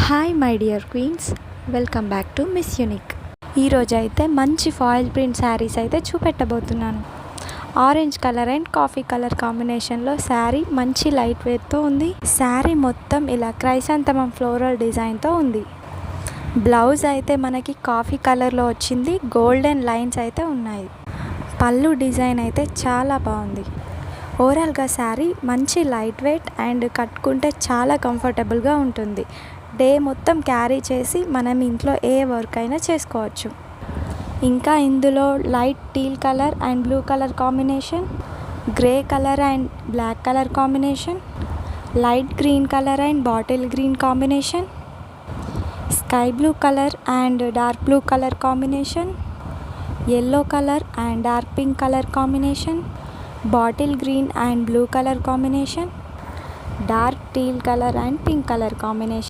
Hi my dear queens, welcome back to miss unique. ఈరోజు అయితే మంచి ఫాయిల్ ప్రింట్ శారీస్ అయితే చూపెట్టబోతున్నాను. Orange colour and coffee colour కాంబినేషన్లో శారీ మంచి లైట్ వెయిట్తో ఉంది. శారీ మొత్తం ఇలా క్రైసాంతమం ఫ్లోరల్ డిజైన్తో ఉంది. బ్లౌజ్ అయితే మనకి కాఫీ కలర్లో వచ్చింది. గోల్డెన్ లైన్స్ అయితే ఉన్నాయి. పళ్ళు డిజైన్ అయితే చాలా బాగుంది. ఓవరాల్గా శారీ మంచి లైట్ వెయిట్ అండ్ కట్టుకుంటే చాలా కంఫర్టబుల్గా ఉంటుంది. డే మొత్తం క్యారీ చేసి మనం ఇంట్లో ఏ వర్క్ అయినా చేసుకోవచ్చు. ఇంకా ఇందులో light teal colour and blue colour combination, grey colour and black colour combination, light green colour and bottle green combination, sky blue colour and dark blue colour combination, yellow colour and dark pink colour combination, bottle green and blue colour combination, dark teal colour and pink colour combination.